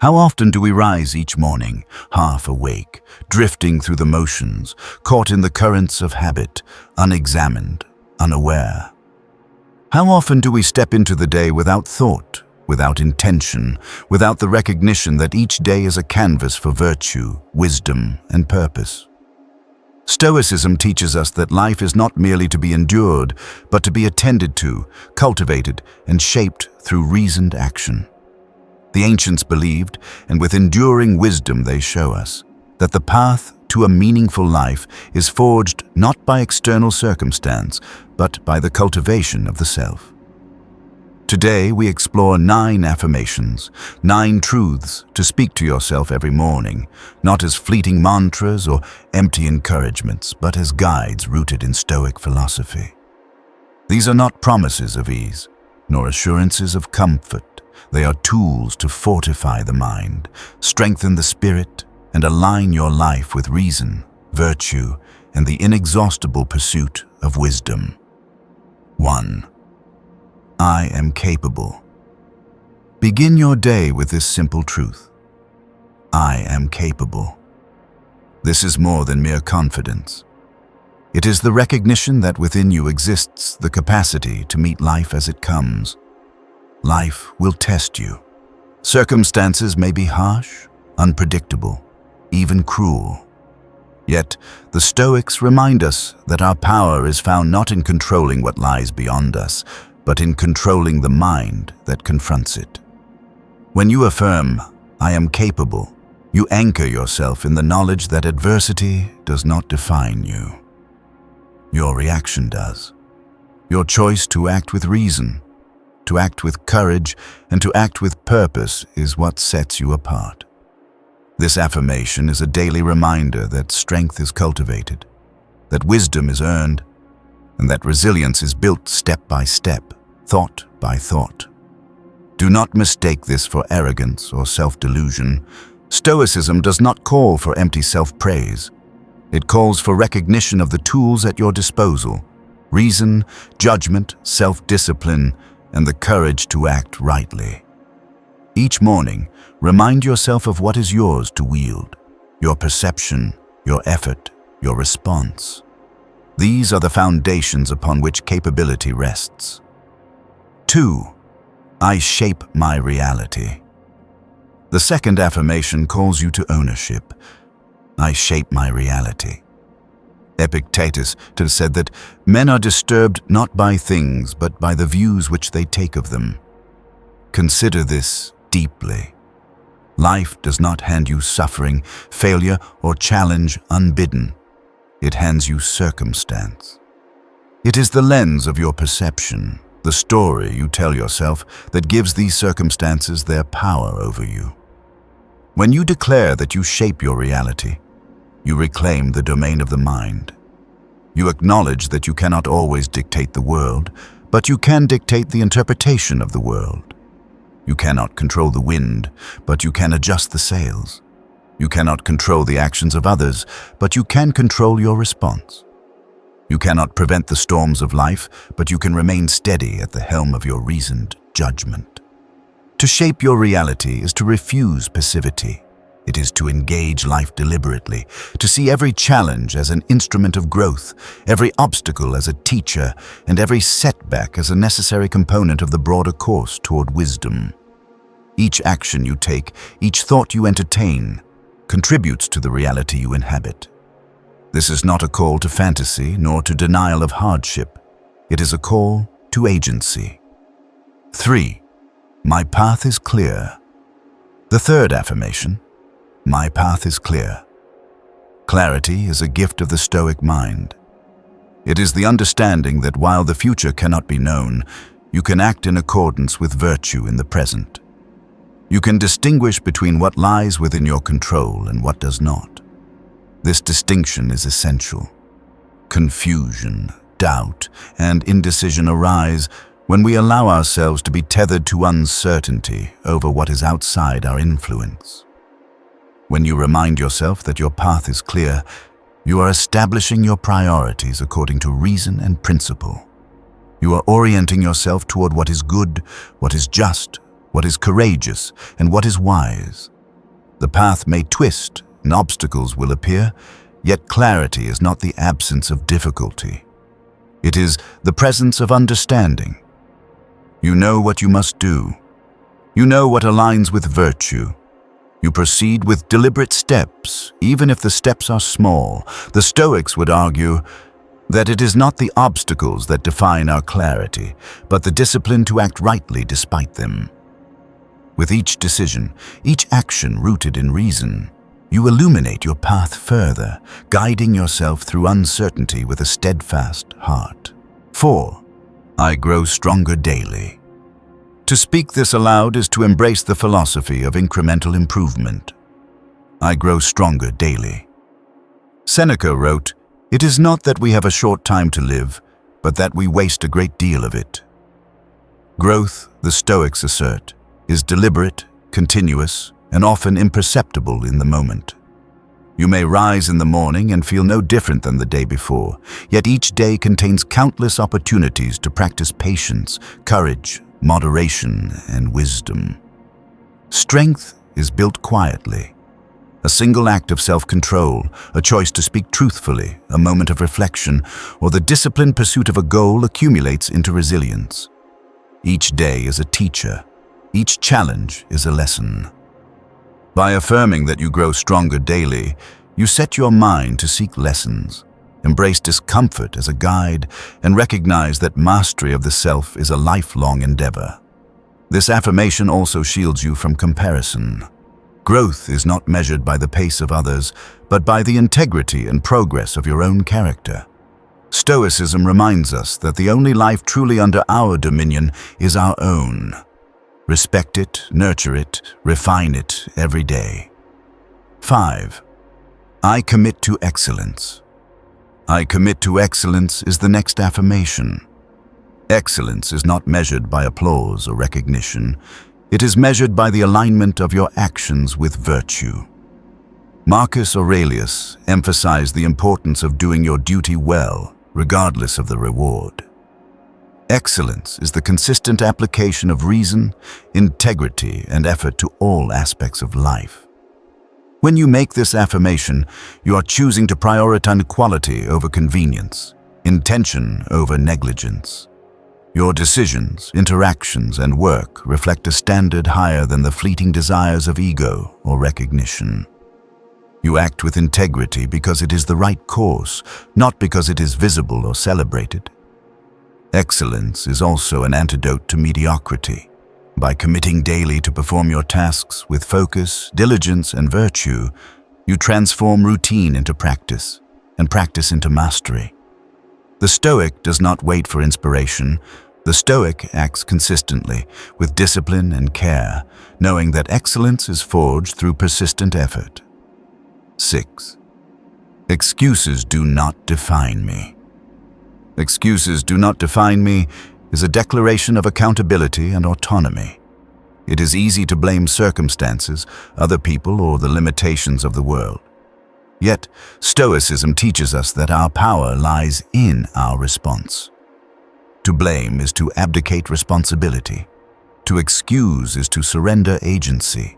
How often do we rise each morning, half awake, drifting through the motions, caught in the currents of habit, unexamined, unaware? How often do we step into the day without thought, without intention, without the recognition that each day is a canvas for virtue, wisdom, and purpose? Stoicism teaches us that life is not merely to be endured, but to be attended to, cultivated, and shaped through reasoned action. The ancients believed, and with enduring wisdom they show us, that the path to a meaningful life is forged not by external circumstance, but by the cultivation of the self. Today we explore 9 affirmations, 9 truths to speak to yourself every morning, not as fleeting mantras or empty encouragements, but as guides rooted in Stoic philosophy. These are not promises of ease, nor assurances of comfort. They are tools to fortify the mind, strengthen the spirit, and align your life with reason, virtue, and the inexhaustible pursuit of wisdom. 1. I am capable. Begin your day with this simple truth. I am capable. This is more than mere confidence. It is the recognition that within you exists the capacity to meet life as it comes. Life will test you. Circumstances may be harsh, unpredictable, even cruel. Yet, the Stoics remind us that our power is found not in controlling what lies beyond us, but in controlling the mind that confronts it. When you affirm, I am capable, you anchor yourself in the knowledge that adversity does not define you. Your reaction does. Your choice to act with reason, to act with courage, and to act with purpose is what sets you apart. This affirmation is a daily reminder that strength is cultivated, that wisdom is earned, and that resilience is built step by step, thought by thought. Do not mistake this for arrogance or self-delusion. Stoicism does not call for empty self-praise. It calls for recognition of the tools at your disposal: reason, judgment, self-discipline, and the courage to act rightly. Each morning, remind yourself of what is yours to wield: your perception, your effort, your response. These are the foundations upon which capability rests. 2. I shape my reality. The second affirmation calls you to ownership. I shape my reality. Epictetus said that men are disturbed not by things, but by the views which they take of them. Consider this deeply. Life does not hand you suffering, failure, or challenge unbidden. It hands you circumstance. It is the lens of your perception, the story you tell yourself, that gives these circumstances their power over you. When you declare that you shape your reality, you reclaim the domain of the mind. You acknowledge that you cannot always dictate the world, but you can dictate the interpretation of the world. You cannot control the wind, but you can adjust the sails. You cannot control the actions of others, but you can control your response. You cannot prevent the storms of life, but you can remain steady at the helm of your reasoned judgment. To shape your reality is to refuse passivity. It is to engage life deliberately, to see every challenge as an instrument of growth, every obstacle as a teacher, and every setback as a necessary component of the broader course toward wisdom. Each action you take, each thought you entertain, contributes to the reality you inhabit. This is not a call to fantasy, nor to denial of hardship. It is a call to agency. 3. My path is clear. The third affirmation: my path is clear. Clarity is a gift of the Stoic mind. It is the understanding that while the future cannot be known, you can act in accordance with virtue in the present. You can distinguish between what lies within your control and what does not. This distinction is essential. Confusion, doubt, and indecision arise when we allow ourselves to be tethered to uncertainty over what is outside our influence. When you remind yourself that your path is clear, you are establishing your priorities according to reason and principle. You are orienting yourself toward what is good, what is just, what is courageous, and what is wise. The path may twist and obstacles will appear, yet clarity is not the absence of difficulty. It is the presence of understanding. You know what you must do. You know what aligns with virtue. You proceed with deliberate steps, even if the steps are small. The Stoics would argue that it is not the obstacles that define our clarity, but the discipline to act rightly despite them. With each decision, each action rooted in reason, you illuminate your path further, guiding yourself through uncertainty with a steadfast heart. 4. I grow stronger daily. To speak this aloud is to embrace the philosophy of incremental improvement. I grow stronger daily. Seneca wrote, "It is not that we have a short time to live, but that we waste a great deal of it." Growth, the Stoics assert, is deliberate, continuous, and often imperceptible in the moment. You may rise in the morning and feel no different than the day before, yet each day contains countless opportunities to practice patience, courage, moderation, and wisdom. Strength is built quietly. A single act of self-control, a choice to speak truthfully, a moment of reflection, or the disciplined pursuit of a goal accumulates into resilience. Each day is a teacher. Each challenge is a lesson. By affirming that you grow stronger daily, you set your mind to seek lessons, embrace discomfort as a guide, and recognize that mastery of the self is a lifelong endeavor. This affirmation also shields you from comparison. Growth is not measured by the pace of others, but by the integrity and progress of your own character. Stoicism reminds us that the only life truly under our dominion is our own. Respect it, nurture it, refine it every day. 5. I commit to excellence. I commit to excellence is the next affirmation. Excellence is not measured by applause or recognition. It is measured by the alignment of your actions with virtue. Marcus Aurelius emphasized the importance of doing your duty well, regardless of the reward. Excellence is the consistent application of reason, integrity, and effort to all aspects of life. When you make this affirmation, you are choosing to prioritize quality over convenience, intention over negligence. Your decisions, interactions, and work reflect a standard higher than the fleeting desires of ego or recognition. You act with integrity because it is the right course, not because it is visible or celebrated. Excellence is also an antidote to mediocrity. By committing daily to perform your tasks with focus, diligence, and virtue, you transform routine into practice, and practice into mastery. The Stoic does not wait for inspiration. The Stoic acts consistently, with discipline and care, knowing that excellence is forged through persistent effort. 6. Excuses do not define me. Excuses do not define me is a declaration of accountability and autonomy. It is easy to blame circumstances, other people, or the limitations of the world. Yet, Stoicism teaches us that our power lies in our response. To blame is to abdicate responsibility. To excuse is to surrender agency.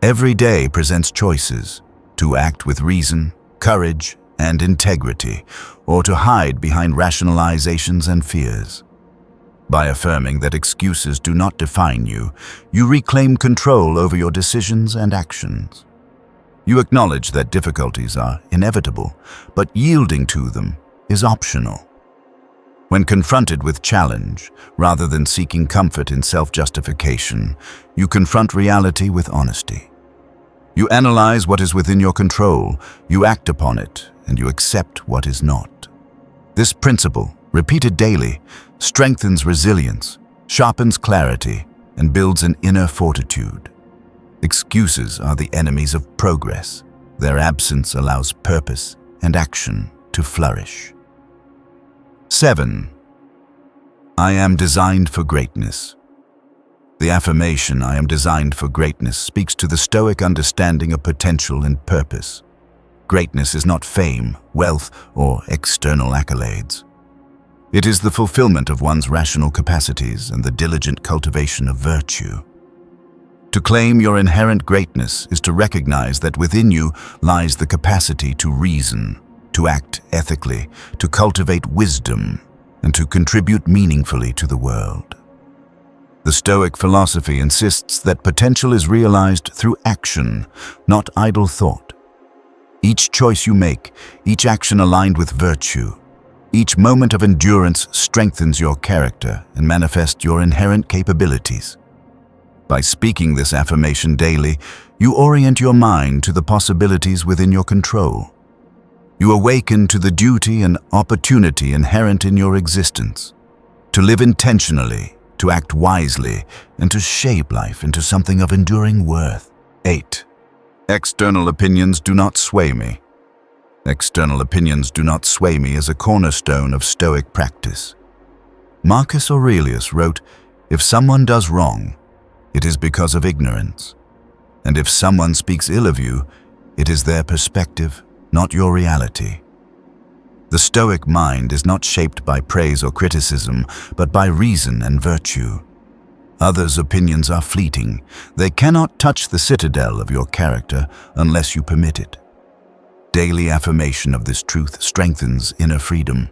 Every day presents choices: to act with reason, courage, and integrity, or to hide behind rationalizations and fears. By affirming that excuses do not define you, you reclaim control over your decisions and actions. You acknowledge that difficulties are inevitable, but yielding to them is optional. When confronted with challenge, rather than seeking comfort in self-justification, you confront reality with honesty. You analyze what is within your control, you act upon it, and you accept what is not. This principle, repeated daily, strengthens resilience, sharpens clarity, and builds an inner fortitude. Excuses are the enemies of progress. Their absence allows purpose and action to flourish. 7. I am designed for greatness. The affirmation, "I am designed for greatness," speaks to the Stoic understanding of potential and purpose. Greatness is not fame, wealth, or external accolades. It is the fulfillment of one's rational capacities and the diligent cultivation of virtue. To claim your inherent greatness is to recognize that within you lies the capacity to reason, to act ethically, to cultivate wisdom, and to contribute meaningfully to the world. The Stoic philosophy insists that potential is realized through action, not idle thought. Each choice you make, each action aligned with virtue, each moment of endurance strengthens your character and manifests your inherent capabilities. By speaking this affirmation daily, you orient your mind to the possibilities within your control. You awaken to the duty and opportunity inherent in your existence, to live intentionally, to act wisely, and to shape life into something of enduring worth. 8. External opinions do not sway me. External opinions do not sway me is a cornerstone of Stoic practice. Marcus Aurelius wrote, "If someone does wrong, it is because of ignorance. And if someone speaks ill of you, it is their perspective, not your reality." The Stoic mind is not shaped by praise or criticism, but by reason and virtue. Others' opinions are fleeting. They cannot touch the citadel of your character unless you permit it. Daily affirmation of this truth strengthens inner freedom.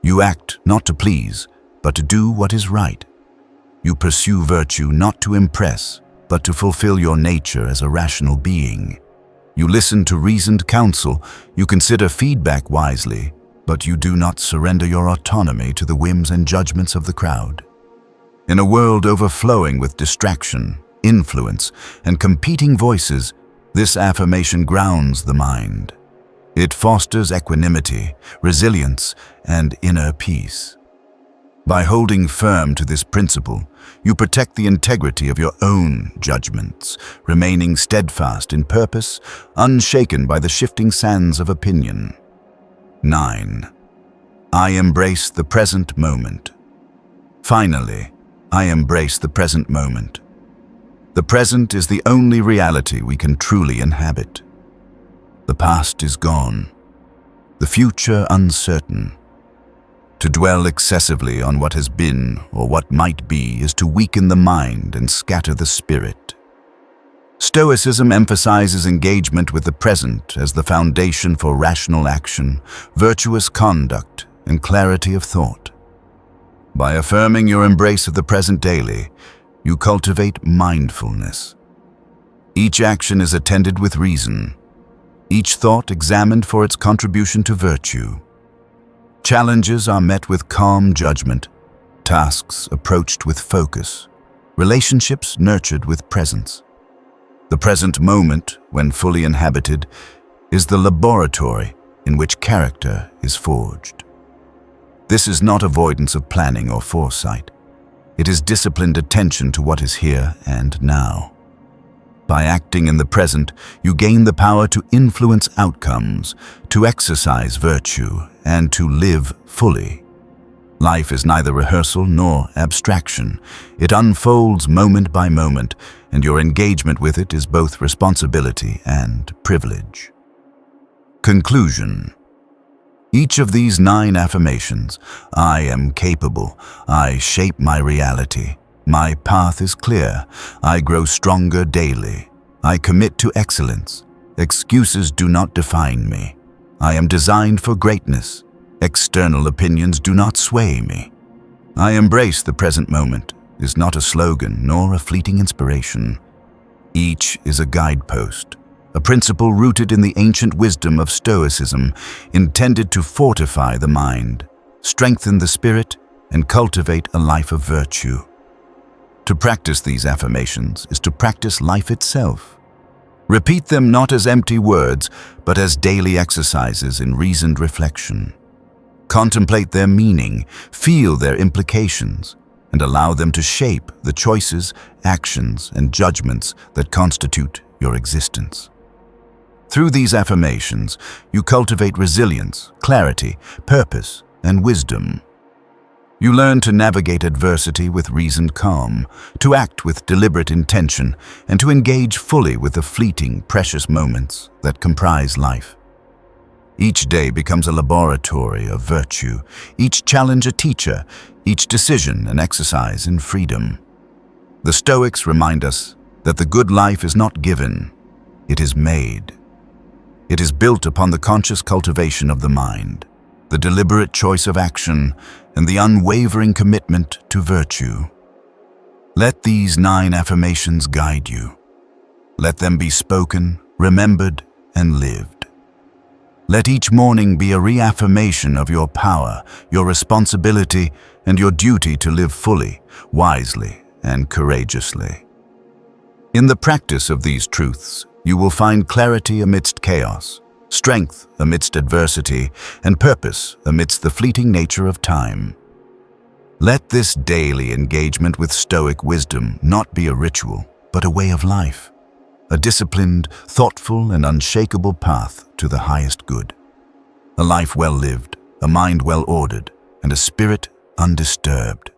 You act not to please, but to do what is right. You pursue virtue not to impress, but to fulfill your nature as a rational being. You listen to reasoned counsel, you consider feedback wisely, but you do not surrender your autonomy to the whims and judgments of the crowd. In a world overflowing with distraction, influence, and competing voices, this affirmation grounds the mind. It fosters equanimity, resilience, and inner peace. By holding firm to this principle, you protect the integrity of your own judgments, remaining steadfast in purpose, unshaken by the shifting sands of opinion. 9. I embrace the present moment. Finally, I embrace the present moment. The present is the only reality we can truly inhabit. The past is gone, the future uncertain. To dwell excessively on what has been or what might be is to weaken the mind and scatter the spirit. Stoicism emphasizes engagement with the present as the foundation for rational action, virtuous conduct, and clarity of thought. By affirming your embrace of the present daily, you cultivate mindfulness. Each action is attended with reason, each thought examined for its contribution to virtue. Challenges are met with calm judgment, tasks approached with focus, relationships nurtured with presence. The present moment, when fully inhabited, is the laboratory in which character is forged. This is not avoidance of planning or foresight. It is disciplined attention to what is here and now. By acting in the present, you gain the power to influence outcomes, to exercise virtue, and to live fully. Life is neither rehearsal nor abstraction. It unfolds moment by moment, and your engagement with it is both responsibility and privilege. Conclusion. Each of these 9 affirmations, I am capable, I shape my reality, my path is clear, I grow stronger daily, I commit to excellence, excuses do not define me, I am designed for greatness, external opinions do not sway me. I embrace the present moment is not a slogan nor a fleeting inspiration. Each is a guidepost, a principle rooted in the ancient wisdom of Stoicism, intended to fortify the mind, strengthen the spirit, and cultivate a life of virtue. To practice these affirmations is to practice life itself. Repeat them not as empty words, but as daily exercises in reasoned reflection. Contemplate their meaning, feel their implications, and allow them to shape the choices, actions, and judgments that constitute your existence. Through these affirmations, you cultivate resilience, clarity, purpose, and wisdom. You learn to navigate adversity with reasoned calm, to act with deliberate intention, and to engage fully with the fleeting, precious moments that comprise life. Each day becomes a laboratory of virtue, each challenge a teacher, each decision an exercise in freedom. The Stoics remind us that the good life is not given, it is made. It is built upon the conscious cultivation of the mind, the deliberate choice of action, and the unwavering commitment to virtue. Let these 9 affirmations guide you. Let them be spoken, remembered, and lived. Let each morning be a reaffirmation of your power, your responsibility, and your duty to live fully, wisely, and courageously. In the practice of these truths, you will find clarity amidst chaos, strength amidst adversity, and purpose amidst the fleeting nature of time. Let this daily engagement with Stoic wisdom not be a ritual, but a way of life, a disciplined, thoughtful, and unshakable path to the highest good. A life well lived, a mind well ordered, and a spirit undisturbed.